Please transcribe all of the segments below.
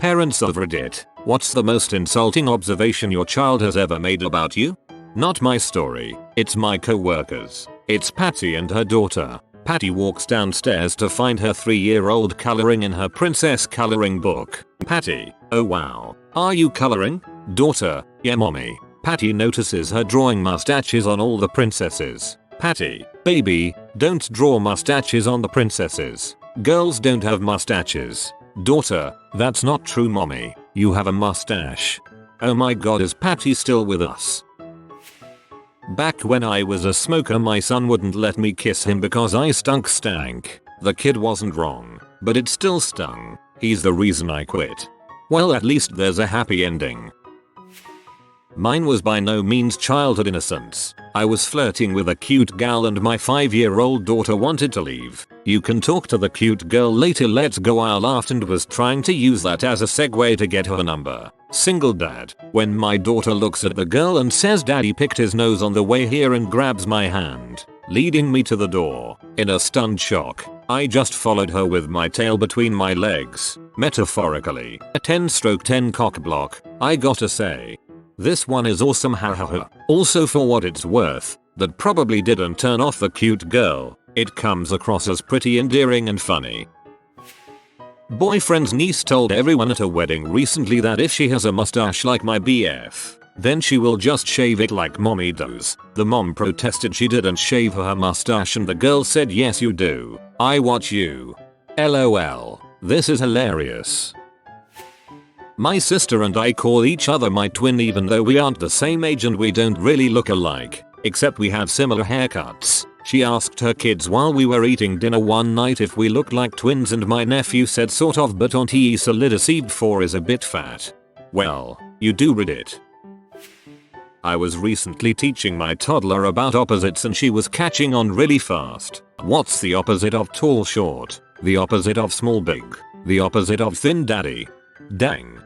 Parents of Reddit, what's the most insulting observation your child has ever made about you? Not my story, it's my co-workers. It's Patty and her daughter. Patty walks downstairs to find her 3-year-old coloring in her princess coloring book. Patty, oh wow, are you coloring? Daughter, yeah mommy. Patty notices her drawing mustaches on all the princesses. Patty, baby, don't draw mustaches on the princesses. Girls don't have mustaches. Daughter, that's not true mommy, you have a mustache. Oh my god, is Patty still with us? Back when I was a smoker, my son wouldn't let me kiss him because I stank. The kid wasn't wrong, but it still stung. He's the reason I quit. Well, at least there's a happy ending. Mine was by no means childhood innocence. I was flirting with a cute gal and my 5-year-old daughter wanted to leave. You can talk to the cute girl later, let's go. I laughed and was trying to use that as a segue to get her number. Single dad. When my daughter looks at the girl and says daddy picked his nose on the way here and grabs my hand, leading me to the door. In a stunned shock, I just followed her with my tail between my legs. Metaphorically, a 10/10 cock block, I gotta say. This one is awesome, hahaha. Also, for what it's worth, that probably didn't turn off the cute girl. It comes across as pretty endearing and funny. Boyfriend's niece told everyone at a wedding recently that if she has a mustache like my BF, then she will just shave it like mommy does. The mom protested she didn't shave her mustache and the girl said yes you do. I watch you. LOL. This is hilarious. My sister and I call each other my twin even though we aren't the same age and we don't really look alike, except we have similar haircuts. She asked her kids while we were eating dinner one night if we looked like twins and my nephew said sort of, but on TE solidified 4 is a bit fat. Well, you do read it. I was recently teaching my toddler about opposites and she was catching on really fast. What's the opposite of tall short? The opposite of small big? The opposite of thin daddy? Dang.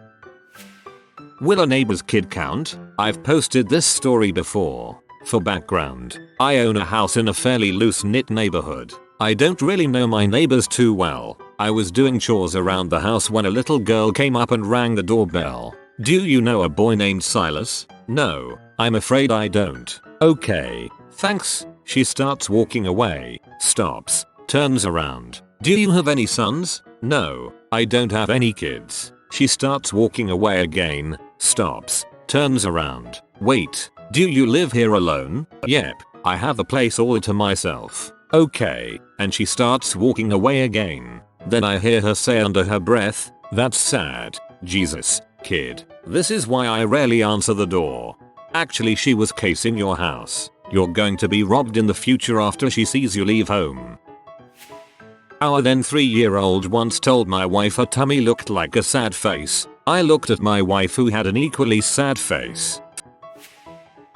Will a neighbor's kid count? I've posted this story before. For background, I own a house in a fairly loose-knit neighborhood. I don't really know my neighbors too well. I was doing chores around the house when a little girl came up and rang the doorbell. Do you know a boy named Silas? No, I'm afraid I don't. Okay, thanks. She starts walking away, stops, turns around. Do you have any sons? No, I don't have any kids. She starts walking away again, stops, turns around. Wait, do you live here alone? Yep, I have a place all to myself. Okay, and she starts walking away again. Then I hear her say under her breath, that's sad. Jesus, kid, this is why I rarely answer the door. Actually, she was casing your house. You're going to be robbed in the future after she sees you leave home. Our then 3-year-old once told my wife her tummy looked like a sad face. I looked at my wife who had an equally sad face.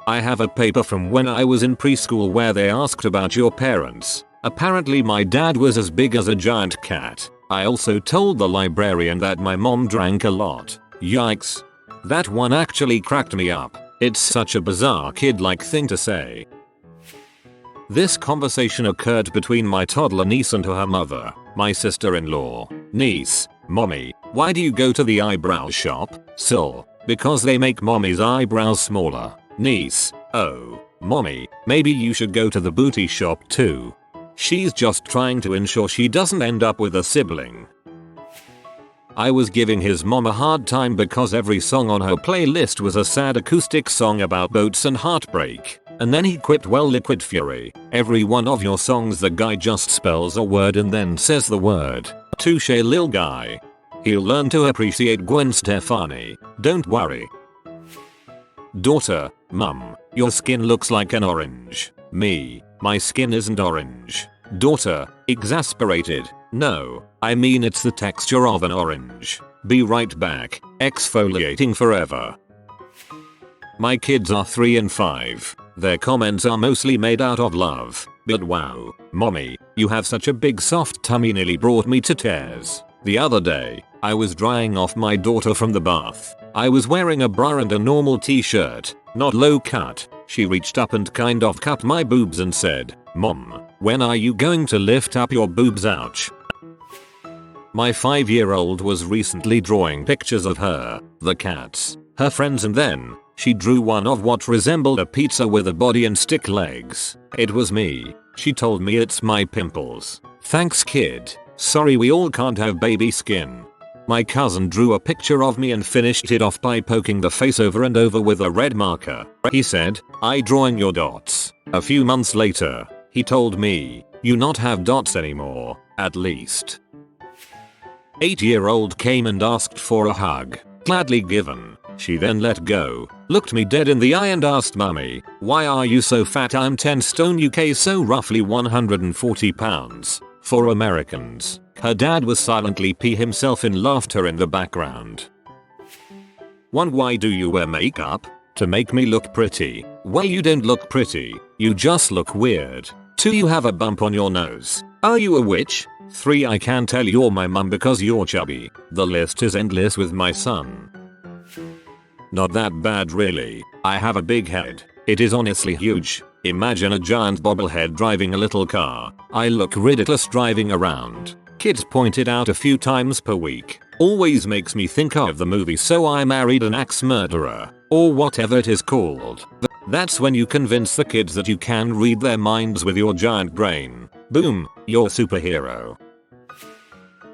I have a paper from when I was in preschool where they asked about your parents. Apparently my dad was as big as a giant cat. I also told the librarian that my mom drank a lot. Yikes. That one actually cracked me up. It's such a bizarre kid-like thing to say. This conversation occurred between my toddler niece and her mother, my sister-in-law. Niece, mommy, why do you go to the eyebrow shop? Sil, because they make mommy's eyebrows smaller. Niece, oh, mommy, maybe you should go to the booty shop too. She's just trying to ensure she doesn't end up with a sibling. I was giving his mom a hard time because every song on her playlist was a sad acoustic song about boats and heartbreak. And then he quipped, well, liquid fury. Every one of your songs the guy just spells a word and then says the word. Touche lil guy. He'll learn to appreciate Gwen Stefani. Don't worry. Daughter, mum, your skin looks like an orange. Me, my skin isn't orange. Daughter, exasperated. No, I mean it's the texture of an orange. Be right back, exfoliating forever. My kids are 3 and 5. Their comments are mostly made out of love, but wow, mommy, you have such a big soft tummy nearly brought me to tears. The other day, I was drying off my daughter from the bath. I was wearing a bra and a normal t-shirt, not low cut. She reached up and kind of cupped my boobs and said, Mom, when are you going to lift up your boobs? Ouch. My 5-year-old was recently drawing pictures of her, the cats, her friends, and then she drew one of what resembled a pizza with a body and stick legs. It was me. She told me it's my pimples. Thanks kid. Sorry we all can't have baby skin. My cousin drew a picture of me and finished it off by poking the face over and over with a red marker. He said, "I drawing your dots." A few months later, he told me, "You not have dots anymore, at least." 8-year-old came and asked for a hug. Gladly given. She then let go, looked me dead in the eye and asked Mummy, "Why are you so fat?" I'm 10 stone UK, so roughly 140 pounds. For Americans. Her dad was silently pee himself in laughter in the background. 1. Why do you wear makeup? To make me look pretty. Well, you don't look pretty, you just look weird. 2. You have a bump on your nose. Are you a witch? 3. I can tell you're my mum because you're chubby. The list is endless with my son. Not that bad really. I have a big head. It is honestly huge. Imagine a giant bobblehead driving a little car. I look ridiculous driving around. Kids point it out a few times per week. Always makes me think of the movie So I Married an Axe Murderer, or whatever it is called. That's when you convince the kids that you can read their minds with your giant brain. Boom, you're a superhero.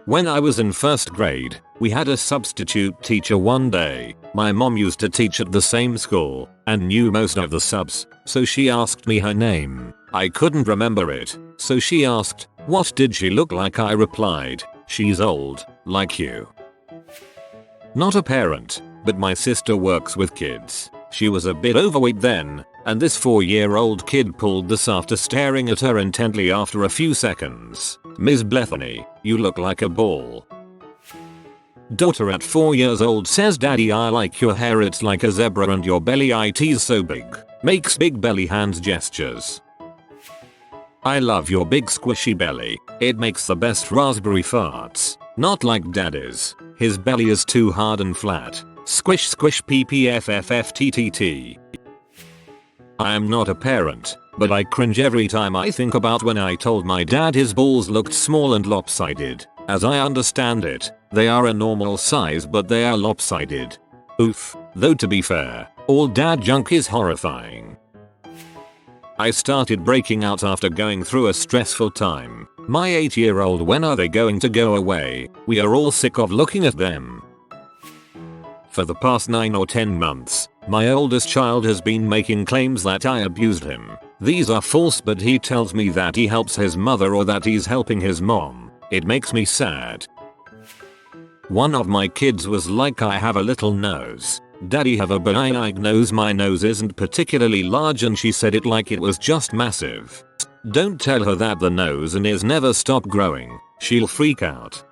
When I was in 1st grade, we had a substitute teacher one day. My mom used to teach at the same school and knew most of the subs, so she asked me her name. I couldn't remember it, so she asked, "What did she look like?" I replied, "She's old, like you." Not a parent, but my sister works with kids. She was a bit overweight then, and this 4-year-old kid pulled this after staring at her intently after a few seconds. "Ms. Bethany, you look like a ball." Daughter at 4 years old says, "Daddy, I like your hair, it's like a zebra, and your belly it's so big." Makes big belly hands gestures. "I love your big squishy belly. It makes the best raspberry farts. Not like daddy's. His belly is too hard and flat. Squish squish ppfffttt." I am not a parent, but I cringe every time I think about when I told my dad his balls looked small and lopsided. As I understand it, they are a normal size but they are lopsided. Oof. Though to be fair, all dad junk is horrifying. I started breaking out after going through a stressful time. My 8-year-old, when are they going to go away? We are all sick of looking at them. For the past 9 or 10 months, my oldest child has been making claims that I abused him. These are false, but he tells me that he helps his mother or that he's helping his mom. It makes me sad. One of my kids was like, "I have a little nose. Daddy, have a benign nose. My nose isn't particularly large," and she said it like it was just massive. Don't tell her that the nose and ears never stop growing. She'll freak out.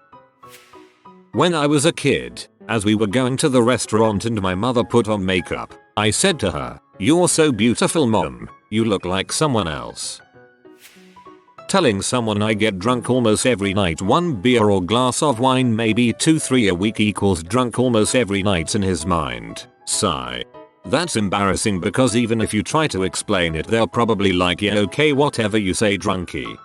When I was a kid, as we were going to the restaurant and my mother put on makeup, I said to her, "You're so beautiful, Mom. You look like someone else." Telling someone I get drunk almost every night, 1 beer or glass of wine, maybe 2-3 a week, equals drunk almost every night in his mind. Sigh. That's embarrassing because even if you try to explain it, they're probably like, "Yeah, okay, whatever you say, drunkie."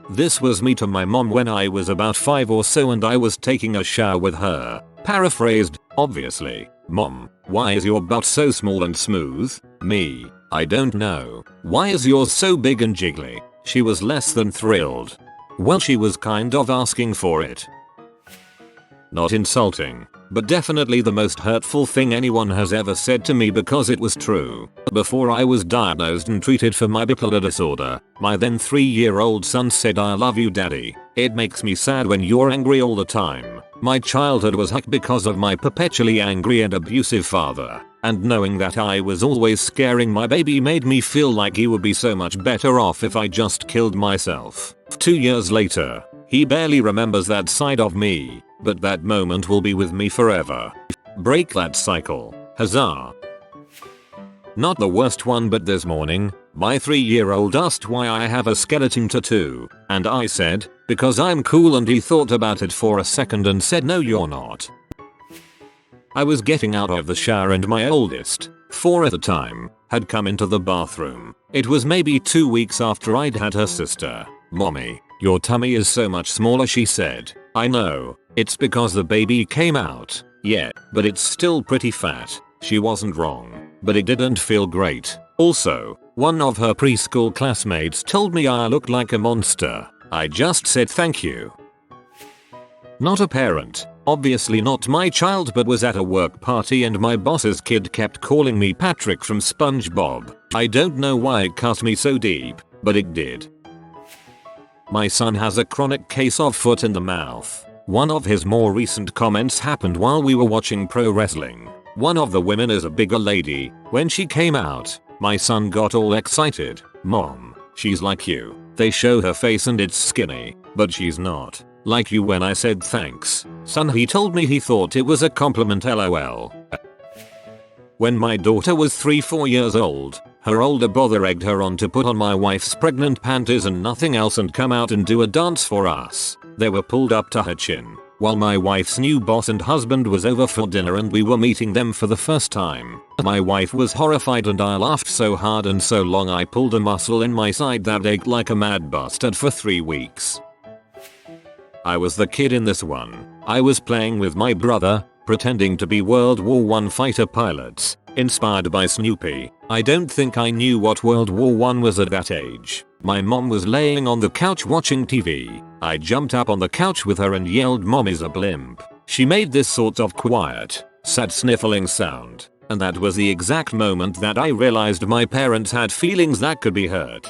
This was me to my mom when I was about 5 or so and I was taking a shower with her. Paraphrased, obviously. "Mom, why is your butt so small and smooth?" Me, "I don't know. Why is yours so big and jiggly?" She was less than thrilled. Well, she was kind of asking for it. Not insulting, but definitely the most hurtful thing anyone has ever said to me because it was true. Before I was diagnosed and treated for my bipolar disorder, my then 3-year-old son said, "I love you, Daddy. It makes me sad when you're angry all the time." My childhood was heck because of my perpetually angry and abusive father, and knowing that I was always scaring my baby made me feel like he would be so much better off if I just killed myself. 2 years later, he barely remembers that side of me, but that moment will be with me forever. Break that cycle. Huzzah. Not the worst one, but this morning, my 3-year-old asked why I have a skeleton tattoo, and I said, "Because I'm cool," and he thought about it for a second and said, "No, you're not." I was getting out of the shower and my oldest, 4 at the time, had come into the bathroom. It was maybe 2 weeks after I'd had her sister. "Mommy, "Your tummy is so much smaller," she said. "I know, it's because the baby came out. Yeah, but it's still pretty fat." She wasn't wrong, but it didn't feel great. Also, one of her preschool classmates told me I looked like a monster. I just said thank you. Not a parent, obviously not my child, but was at a work party and my boss's kid kept calling me Patrick from SpongeBob. I don't know why it cut me so deep, but it did. My son has a chronic case of foot in the mouth. One of his more recent comments happened while we were watching pro wrestling. One of the women is a bigger lady. When she came out, my son got all excited. "Mom, she's like you." They show her face and it's skinny, but she's not. "Like you." When I said thanks, son, he told me he thought it was a compliment, lol. When my daughter was 4 years old, her older brother egged her on to put on my wife's pregnant panties and nothing else and come out and do a dance for us. They were pulled up to her chin, while my wife's new boss and husband was over for dinner and we were meeting them for the first time. My wife was horrified and I laughed so hard and so long I pulled a muscle in my side that ached like a mad bastard for 3 weeks. I was the kid in this one. I was playing with my brother, pretending to be World War I fighter pilots, inspired by Snoopy. I don't think I knew what World War I was at that age. My mom was laying on the couch watching TV. I jumped up on the couch with her and yelled, "Mom is a blimp." She made this sort of quiet, sad sniffling sound, and that was the exact moment that I realized my parents had feelings that could be hurt.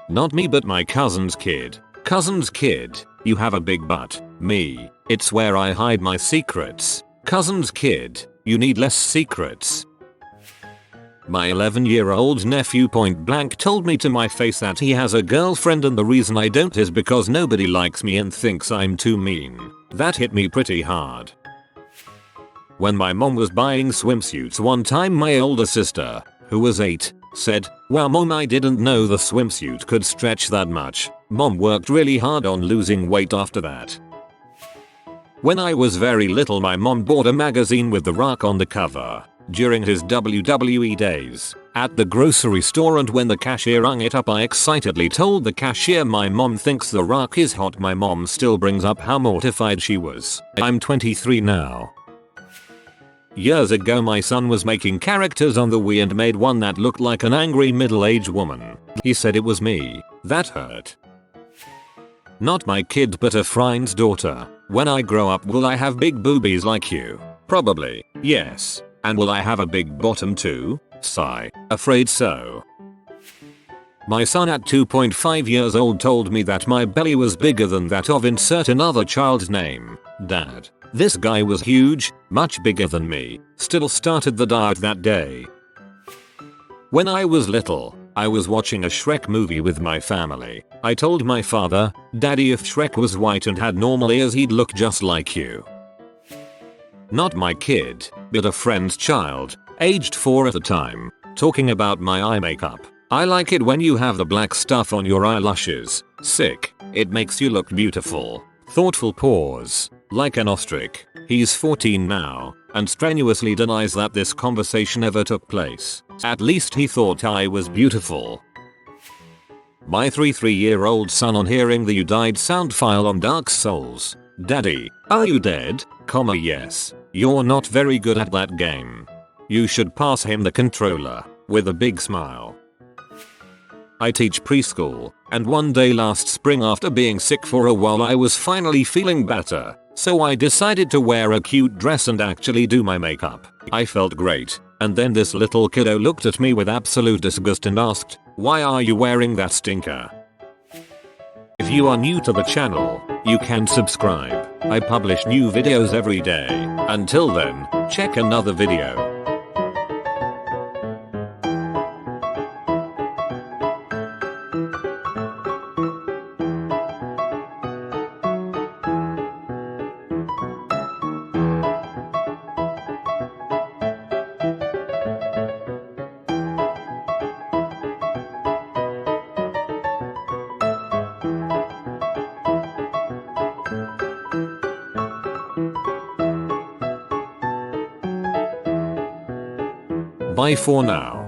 Not me, but my cousin's kid. "Cousin's kid, you have a big butt." Me, "It's where I hide my secrets." Cousin's kid, "You need less secrets." My 11-year-old nephew point blank told me to my face that he has a girlfriend and the reason I don't is because nobody likes me and thinks I'm too mean. That hit me pretty hard. When my mom was buying swimsuits one time, my older sister, who was 8, said, "Wow mom, I didn't know the swimsuit could stretch that much." Mom worked really hard on losing weight after that. When I was very little, my mom bought a magazine with The Rock on the cover during his WWE days at the grocery store, and when the cashier rung it up I excitedly told the cashier my mom thinks The Rock is hot. My mom still brings up how mortified she was. I'm 23 now. Years ago my son was making characters on the Wii and made one that looked like an angry middle-aged woman. He said it was me. That hurt. Not my kid, but a friend's daughter. "When I grow up, will I have big boobies like you?" Probably, yes. "And will I have a big bottom too?" Sigh. Afraid so. My son at 2.5 years old told me that my belly was bigger than that of insert another child's name. Dad, this guy was huge, much bigger than me. Still started the diet that day. When I was little, I was watching a Shrek movie with my family. I told my father, "Daddy, if Shrek was white and had normal ears, he'd look just like you." Not my kid, but a friend's child, aged 4 at the time, talking about my eye makeup. "I like it when you have the black stuff on your eyelashes. Sick. It makes you look beautiful." Thoughtful pause. Like an ostrich. He's 14 now, and strenuously denies that this conversation ever took place. At least he thought I was beautiful. My 3-year-old son, on hearing the "you died" sound file on Dark Souls. "Daddy, are you dead?" Yes. "You're not very good at that game. You should pass him the controller," with a big smile. I teach preschool, and one day last spring, after being sick for a while, I was finally feeling better. So I decided to wear a cute dress and actually do my makeup. I felt great, and then this little kiddo looked at me with absolute disgust and asked, "Why are you wearing that stinker?" If you are new to the channel, you can subscribe. I publish new videos every day. Until then, check another video. Bye for now.